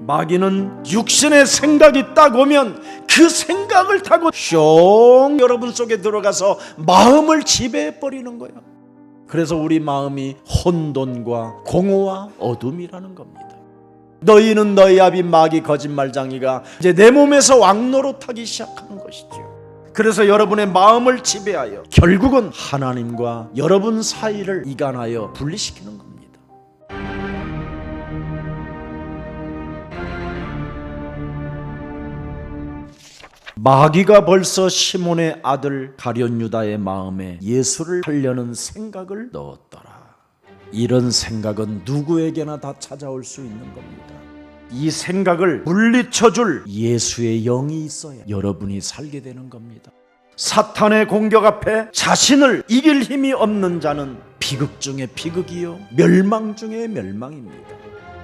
마귀는 육신의 생각이 딱 오면 그 생각을 타고 슝 여러분 속에 들어가서 마음을 지배해버리는 거예요. 그래서 우리 마음이 혼돈과 공허와 어둠이라는 겁니다. 너희는 너희 아비 마귀 거짓말장이가 이제 내 몸에서 왕노릇하기 시작하는 것이죠. 그래서 여러분의 마음을 지배하여 결국은 하나님과 여러분 사이를 이간하여 분리시키는 겁니다. 마귀가 벌써 시몬의 아들 가룟 유다의 마음에 예수를 하려는 생각을 넣었더라. 이런 생각은 누구에게나 다 찾아올 수 있는 겁니다. 이 생각을 물리쳐줄 예수의 영이 있어야 여러분이 살게 되는 겁니다. 사탄의 공격 앞에 자신을 이길 힘이 없는 자는 비극 중에 비극이요 멸망 중에 멸망입니다.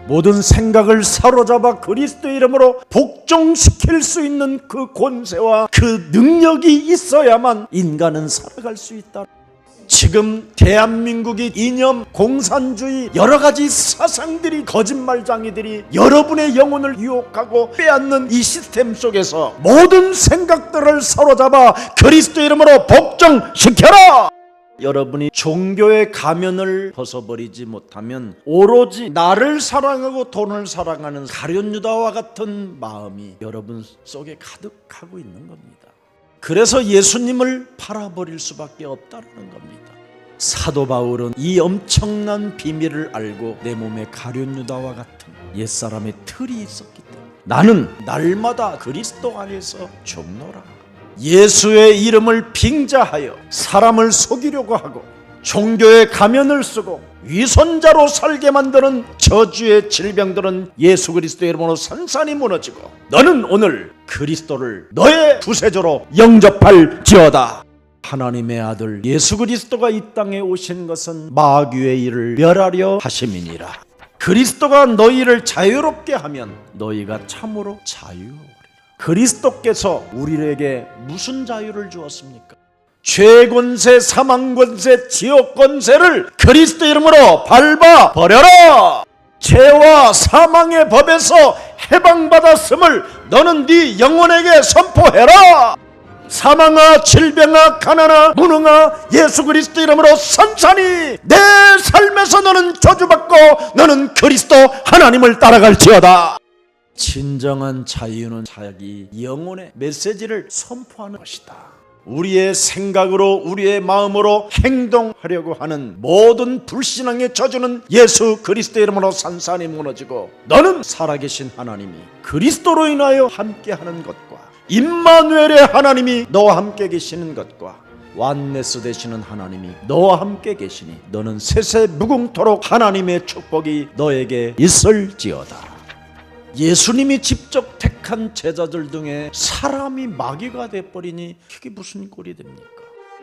모든 생각을 사로잡아 그리스도의 이름으로 복종시킬 수 있는 그 권세와 그 능력이 있어야만 인간은 살아갈 수 있다. 지금 대한민국이 이념, 공산주의, 여러 가지 사상들이 거짓말장이들이 여러분의 영혼을 유혹하고 빼앗는 이 시스템 속에서 모든 생각들을 사로잡아 그리스도의 이름으로 복종시켜라! 여러분이 종교의 가면을 벗어버리지 못하면 오로지 나를 사랑하고 돈을 사랑하는 가룟 유다와 같은 마음이 여러분 속에 가득하고 있는 겁니다. 그래서 예수님을 팔아버릴 수밖에 없다는 겁니다. 사도 바울은 이 엄청난 비밀을 알고 내 몸에 가룟 유다와 같은 옛사람의 틀이 있었기 때문에 나는 날마다 그리스도 안에서 죽노라. 예수의 이름을 빙자하여 사람을 속이려고 하고 종교의 가면을 쓰고 위선자로 살게 만드는 저주의 질병들은 예수 그리스도의 이름으로 산산이 무너지고 너는 오늘 그리스도를 너의 구세주로 영접할지어다. 하나님의 아들 예수 그리스도가 이 땅에 오신 것은 마귀의 일을 멸하려 하심이니라. 그리스도가 너희를 자유롭게 하면 너희가 참으로 자유하리라. 그리스도께서 우리에게 무슨 자유를 주었습니까? 죄 권세, 사망 권세, 지옥 권세를 그리스도 이름으로 밟아 버려라. 죄와 사망의 법에서 해방받았음을 너는 네 영혼에게 선포해라. 사망아, 질병아, 가난아, 무능아, 예수 그리스도 이름으로 산산이 내 삶에서 너는 저주받고 너는 그리스도 하나님을 따라갈지어다. 진정한 자유는 자기 영혼의 메시지를 선포하는 것이다. 우리의 생각으로 우리의 마음으로 행동하려고 하는 모든 불신앙의 저주는 예수 그리스도의 이름으로 산산이 무너지고 너는 살아계신 하나님이 그리스도로 인하여 함께하는 것과 임마누엘의 하나님이 너와 함께 계시는 것과 완네스 되시는 하나님이 너와 함께 계시니 너는 세세 무궁토록 하나님의 축복이 너에게 있을지어다. 예수님이 직접 택한 제자들 중에 사람이 마귀가 돼버리니 이게 무슨 꼴이 됩니까?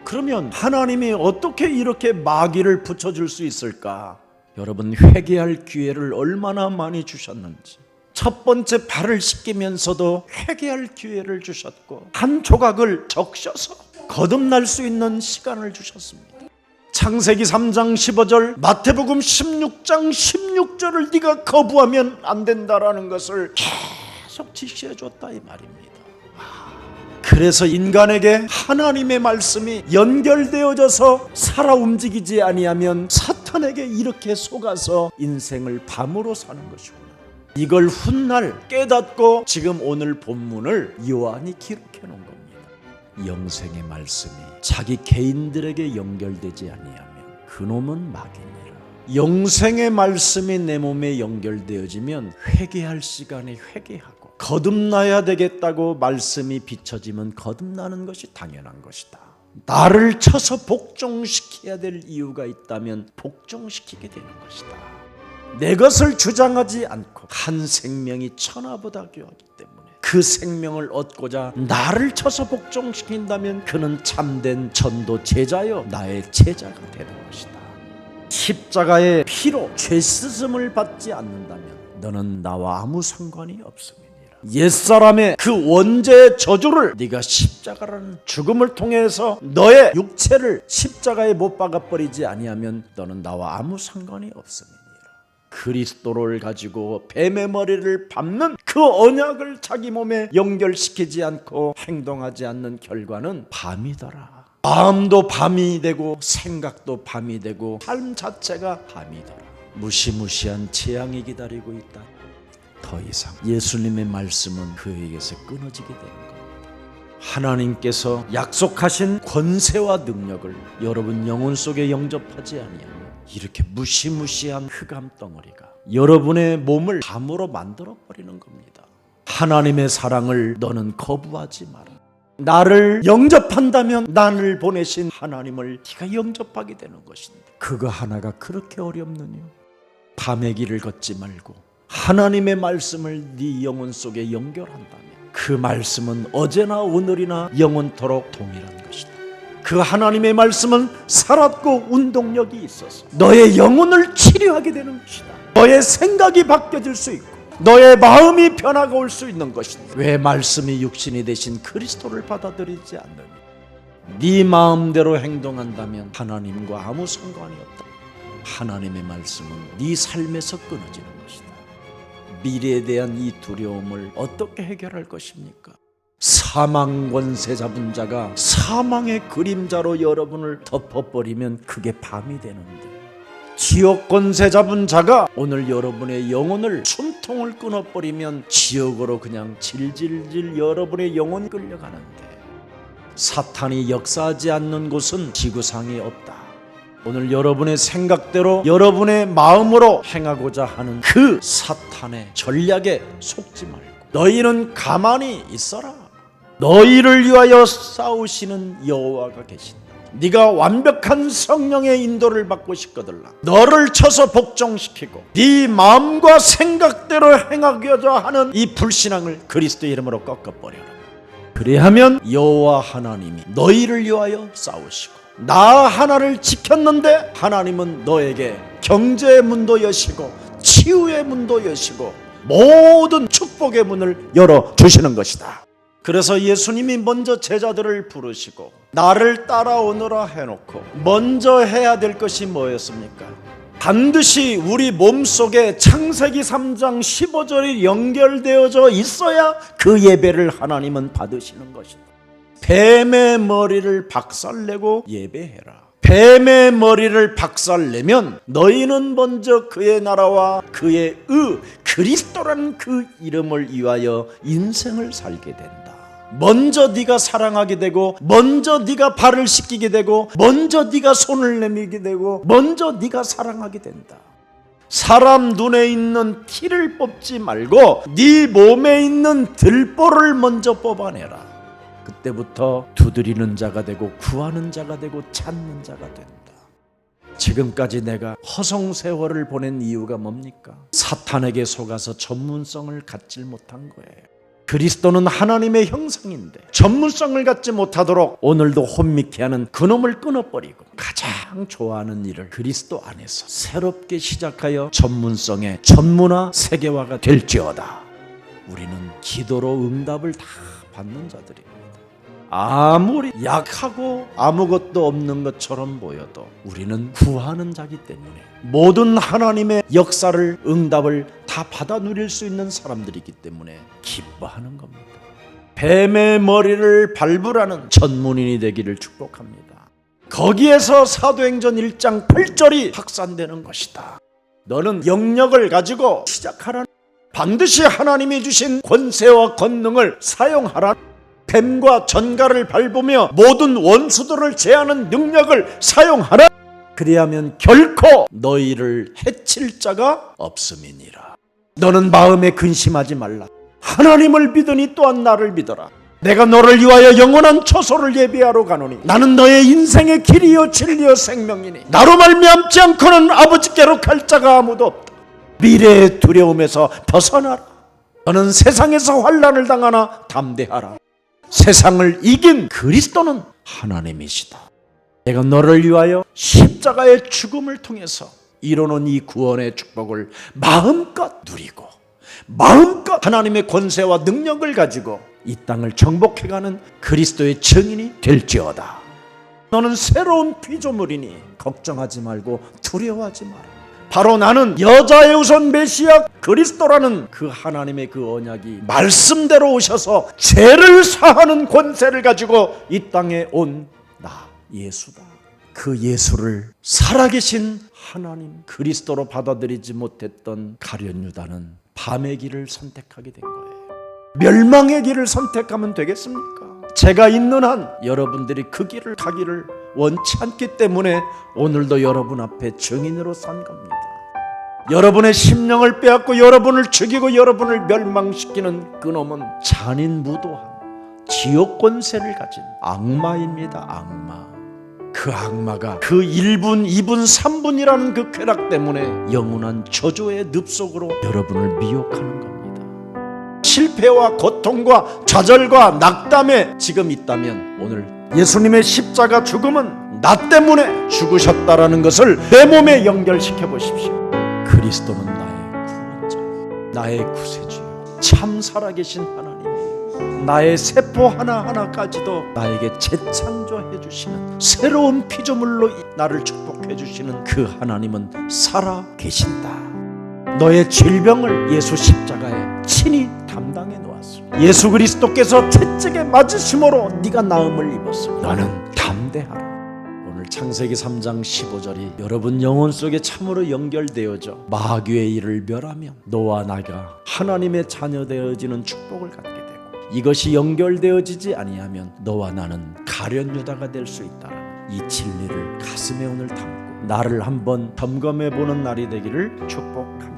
그러면 하나님이 어떻게 이렇게 마귀를 붙여줄 수 있을까? 여러분, 회개할 기회를 얼마나 많이 주셨는지. 첫 번째 발을 씻기면서도 회개할 기회를 주셨고 한 조각을 적셔서 거듭날 수 있는 시간을 주셨습니다. 창세기 3장 15절, 마태복음 16장 16절을 네가 거부하면 안 된다라는 것을 계속 지시해 줬다 이 말입니다. 그래서 인간에게 하나님의 말씀이 연결되어져서 살아 움직이지 아니하면 사탄에게 이렇게 속아서 인생을 밤으로 사는 것이구나. 이걸 훗날 깨닫고 지금 오늘 본문을 요한이 기록해 놓은 겁니다. 영생의 말씀이 자기 개인들에게 연결되지 아니하면 그놈은 마귀니라. 영생의 말씀이 내 몸에 연결되어지면 회개할 시간에 회개하고 거듭나야 되겠다고 말씀이 비춰지면 거듭나는 것이 당연한 것이다. 나를 쳐서 복종시켜야 될 이유가 있다면 복종시키게 되는 것이다. 내 것을 주장하지 않고 한 생명이 천하보다 귀하기 때문에 그 생명을 얻고자 나를 쳐서 복종시킨다면 그는 참된 전도 제자여 나의 제자가 되는 것이다. 십자가의 피로 죄 씻음을 받지 않는다면 너는 나와 아무 상관이 없음이니라. 옛사람의 그 원죄의 저주를 네가 십자가라는 죽음을 통해서 너의 육체를 십자가에 못 박아버리지 아니하면 너는 나와 아무 상관이 없음이니라. 그리스도를 가지고 뱀의 머리를 밟는 그 언약을 자기 몸에 연결시키지 않고 행동하지 않는 결과는 밤이더라. 마음도 밤이 되고 생각도 밤이 되고 삶 자체가 밤이더라. 무시무시한 재앙이 기다리고 있다. 더 이상 예수님의 말씀은 그에게서 끊어지게 되는 겁니다. 하나님께서 약속하신 권세와 능력을 여러분 영혼 속에 영접하지 아니하면 이렇게 무시무시한 흑암 덩어리가 여러분의 몸을 밤으로 만들어 버리는 겁니다. 하나님의 사랑을 너는 거부하지 마라. 나를 영접한다면 나를 보내신 하나님을 네가 영접하게 되는 것인데 그거 하나가 그렇게 어렵느냐? 밤의 길을 걷지 말고 하나님의 말씀을 네 영혼 속에 연결한다면 그 말씀은 어제나 오늘이나 영원토록 동일한 것이다. 그 하나님의 말씀은 살았고 운동력이 있어서 너의 영혼을 치료하게 되는 것이다. 너의 생각이 바뀌어질 수 있고 너의 마음이 변화가 올 수 있는 것인데 왜 말씀이 육신이 되신 그리스도를 받아들이지 않느냐? 네 마음대로 행동한다면 하나님과 아무 상관이 없다. 하나님의 말씀은 네 삶에서 끊어지는 것이다. 미래에 대한 이 두려움을 어떻게 해결할 것입니까? 사망 권세 잡은 자가 사망의 그림자로 여러분을 덮어버리면 그게 밤이 되는데, 지옥 권세 잡은 자가 오늘 여러분의 영혼을 숨통을 끊어버리면 지옥으로 그냥 질질질 여러분의 영혼이 끌려가는데, 사탄이 역사하지 않는 곳은 지구상에 없다. 오늘 여러분의 생각대로 여러분의 마음으로 행하고자 하는 그 사탄의 전략에 속지 말고 너희는 가만히 있어라. 너희를 위하여 싸우시는 여호와가 계신다. 네가 완벽한 성령의 인도를 받고 싶거들라. 너를 쳐서 복종시키고 네 마음과 생각대로 행하고자 하는 이 불신앙을 그리스도의 이름으로 꺾어버려라. 그리하면 여호와 하나님이 너희를 위하여 싸우시고, 나 하나를 지켰는데 하나님은 너에게 경제의 문도 여시고 치유의 문도 여시고 모든 축복의 문을 열어주시는 것이다. 그래서 예수님이 먼저 제자들을 부르시고 나를 따라오너라 해놓고 먼저 해야 될 것이 뭐였습니까? 반드시 우리 몸속에 창세기 3장 15절이 연결되어져 있어야 그 예배를 하나님은 받으시는 것이다. 뱀의 머리를 박살내고 예배해라. 뱀의 머리를 박살내면 너희는 먼저 그의 나라와 그의 그리스도라는 그 이름을 위하여 인생을 살게 된다. 먼저 네가 사랑하게 되고, 먼저 네가 발을 씻기게 되고, 먼저 네가 손을 내밀게 되고, 먼저 네가 사랑하게 된다. 사람 눈에 있는 티를 뽑지 말고 네 몸에 있는 들보를 먼저 뽑아내라. 그때부터 두드리는 자가 되고 구하는 자가 되고 찾는 자가 된다. 지금까지 내가 허송세월을 보낸 이유가 뭡니까? 사탄에게 속아서 전문성을 갖지 못한 거예요. 그리스도는 하나님의 형상인데 전문성을 갖지 못하도록 오늘도 혼미케 하는 그놈을 끊어버리고 가장 좋아하는 일을 그리스도 안에서 새롭게 시작하여 전문성의 전문화 세계화가 될지어다. 우리는 기도로 응답을 다 받는 자들입니다. 아무리 약하고 아무것도 없는 것처럼 보여도 우리는 구하는 자기 때문에 모든 하나님의 역사를, 응답을 다 받아 누릴 수 있는 사람들이기 때문에 기뻐하는 겁니다. 뱀의 머리를 밟으라는 전문인이 되기를 축복합니다. 거기에서 사도행전 1장 8절이 확산되는 것이다. 너는 영역을 가지고 시작하라. 반드시 하나님이 주신 권세와 권능을 사용하라. 뱀과 전갈을 밟으며 모든 원수들을 제하는 능력을 사용하라. 그리하면 결코 너희를 해칠 자가 없음이니라. 너는 마음에 근심하지 말라. 하나님을 믿으니 또한 나를 믿어라. 내가 너를 위하여 영원한 초소를 예비하러 가노니 나는 너의 인생의 길이요 진리요 생명이니 나로 말미암지 않고는 아버지께로 갈 자가 아무도 없다. 미래의 두려움에서 벗어나라. 너는 세상에서 환난을 당하나 담대하라. 세상을 이긴 그리스도는 하나님이시다. 내가 너를 위하여 십자가의 죽음을 통해서 이루는 이 구원의 축복을 마음껏 누리고 마음껏 하나님의 권세와 능력을 가지고 이 땅을 정복해가는 그리스도의 증인이 될지어다. 너는 새로운 피조물이니 걱정하지 말고 두려워하지 마라. 바로 나는 여자의 우선 메시아 그리스도라는 그 하나님의 그 언약이 말씀대로 오셔서 죄를 사하는 권세를 가지고 이 땅에 온 나 예수다. 그 예수를 살아계신 하나님 그리스도로 받아들이지 못했던 가룟 유다는 밤의 길을 선택하게 된 거예요. 멸망의 길을 선택하면 되겠습니까? 제가 있는 한 여러분들이 그 길을 가기를 원치 않기 때문에 오늘도 여러분 앞에 증인으로 선 겁니다. 여러분의 심령을 빼앗고 여러분을 죽이고 여러분을 멸망시키는 그놈은 잔인무도한 지옥 권세를 가진 악마입니다. 악마. 그 악마가 그 1분, 2분, 3분이라는 그 쾌락 때문에 영원한 저주의 늪속으로 여러분을 미혹하는 겁니다. 실패와 고통과 좌절과 낙담에 지금 있다면 오늘 예수님의 십자가 죽음은 나 때문에 죽으셨다라는 것을 내 몸에 연결시켜 보십시오. 그리스도는 나의 구원자, 나의 구세주요, 참 살아계신 하나님이에요. 나의 세포 하나하나까지도 나에게 재창조해 주시는 새로운 피조물로 나를 축복해 주시는 그 하나님은 살아계신다. 너의 질병을 예수 십자가에 친히 담당해 놓았습니다. 예수 그리스도께서 채찍에 맞으심으로 네가 나음을 입었습니다. 너는 담대하라. 오늘 창세기 3장 15절이 여러분 영혼 속에 참으로 연결되어져 마귀의 일을 멸하면 너와 나가 하나님의 자녀 되어지는 축복을 갖게 되고, 이것이 연결되어지지 아니하면 너와 나는 가룟 유다가 될 수 있다라는 이 진리를 가슴에 오늘 담고 나를 한번 점검해 보는 날이 되기를 축복합니다.